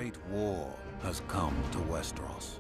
great war has come to Westeros.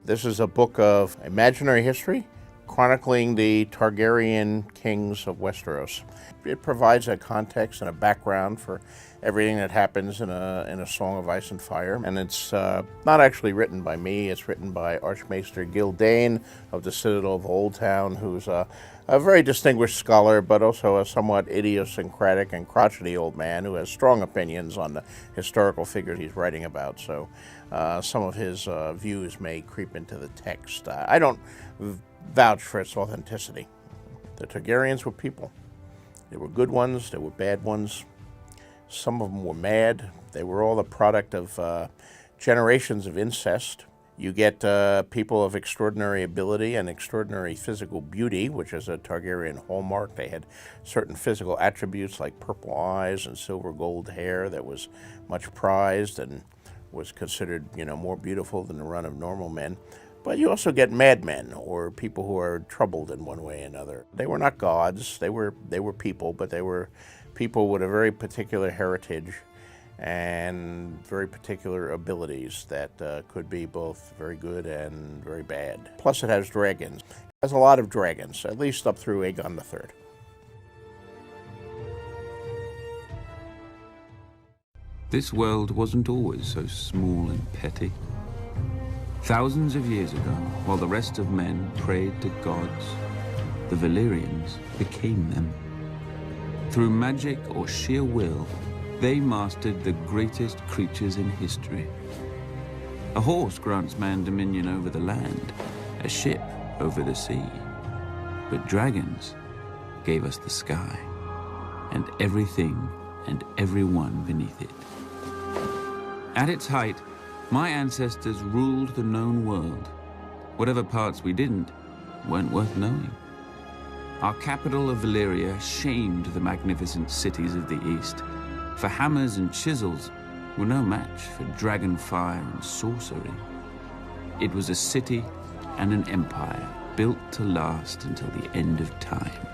This is a book of imaginary history chronicling the Targaryen kings of Westeros. It provides a context and a background for everything that happens in a Song of Ice and Fire. And it's not actually written by me, it's written by Archmaester Gildane of the Citadel of Oldtown, who's a very distinguished scholar, but also a somewhat idiosyncratic and crotchety old man who has strong opinions on the historical figures he's writing about. So some of his views may creep into the text. I don't vouch for its authenticity. The Targaryens were people. There were good ones, there were bad ones. Some of them were mad. They were all the product of generations of incest. You get people of extraordinary ability and extraordinary physical beauty, which is a Targaryen hallmark. They had certain physical attributes like purple eyes and silver gold hair that was much prized and was considered, more beautiful than the run of normal men. But you also get madmen, or people who are troubled in one way or another. They were not gods, they were people, but they were people with a very particular heritage and very particular abilities that could be both very good and very bad. Plus it has dragons. It has a lot of dragons, at least up through Aegon III. This world wasn't always so small and petty. Thousands of years ago, while the rest of men prayed to gods, the Valyrians became them. Through magic or sheer will, they mastered the greatest creatures in history. A horse grants man dominion over the land, a ship over the sea. But dragons gave us the sky, and everything and everyone beneath it. At its height, my ancestors ruled the known world. Whatever parts we didn't weren't worth knowing. Our capital of Valyria shamed the magnificent cities of the east, for hammers and chisels were no match for dragon fire and sorcery. It was a city and an empire built to last until the end of time.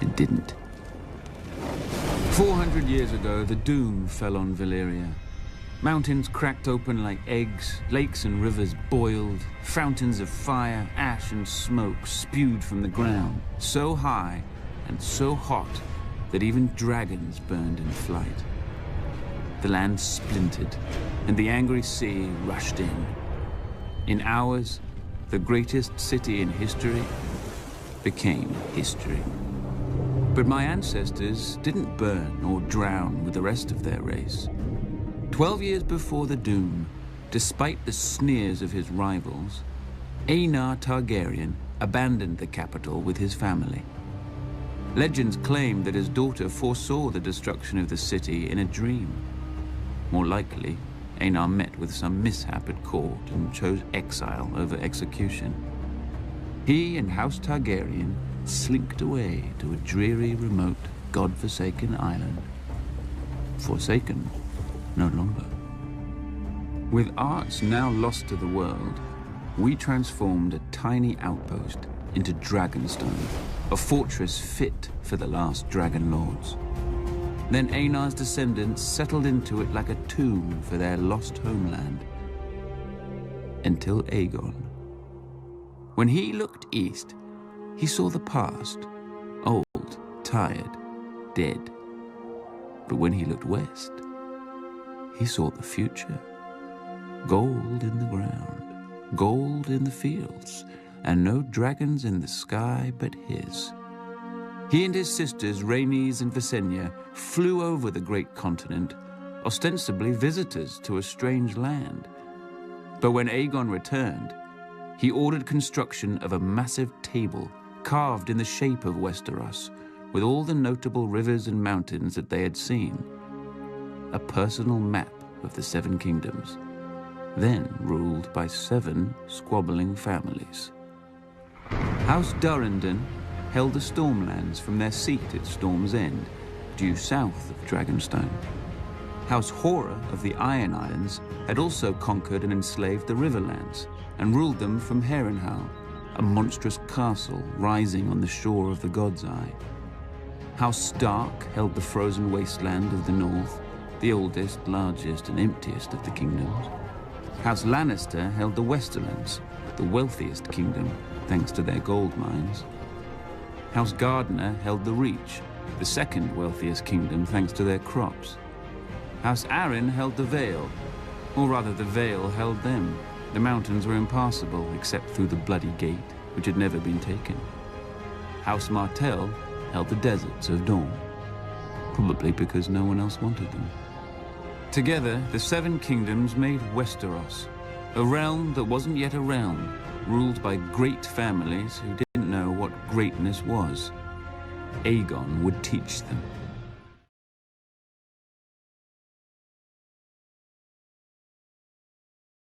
It didn't. 400 years ago, the doom fell on Valyria. Mountains cracked open like eggs, lakes and rivers boiled, fountains of fire, ash and smoke spewed from the ground, so high and so hot that even dragons burned in flight. The land splintered, and the angry sea rushed in. In hours, the greatest city in history became history. But my ancestors didn't burn or drown with the rest of their race. 12 years before the doom, despite the sneers of his rivals, Aenar Targaryen abandoned the capital with his family. Legends claim that his daughter foresaw the destruction of the city in a dream. More likely, Aenar met with some mishap at court and chose exile over execution. He and House Targaryen slinked away to a dreary, remote, god-forsaken island. Forsaken no longer. With arts now lost to the world, we transformed a tiny outpost into Dragonstone, a fortress fit for the last dragon lords. Then Aenar's descendants settled into it like a tomb for their lost homeland. Until Aegon. When he looked east, he saw the past, old, tired, dead. But when he looked west, he saw the future. Gold in the ground, gold in the fields, and no dragons in the sky but his. He and his sisters, Rhaenys and Visenya, flew over the great continent, ostensibly visitors to a strange land. But when Aegon returned, he ordered construction of a massive table carved in the shape of Westeros, with all the notable rivers and mountains that they had seen. A personal map of the Seven Kingdoms, then ruled by 7 squabbling families. House Durrandon held the Stormlands from their seat at Storm's End, due south of Dragonstone. House Horror of the Iron Islands had also conquered and enslaved the Riverlands and ruled them from Harrenhal, a monstrous castle rising on the shore of the God's Eye. House Stark held the frozen wasteland of the north, the oldest, largest, and emptiest of the kingdoms. House Lannister held the Westerlands, the wealthiest kingdom, thanks to their gold mines. House Gardner held the Reach, the second wealthiest kingdom, thanks to their crops. House Arryn held the Vale, or rather the Vale held them. The mountains were impassable except through the Bloody Gate, which had never been taken. House Martell held the deserts of Dorne, probably because no one else wanted them. Together, the Seven Kingdoms made Westeros, a realm that wasn't yet a realm, ruled by great families who didn't know what greatness was. Aegon would teach them.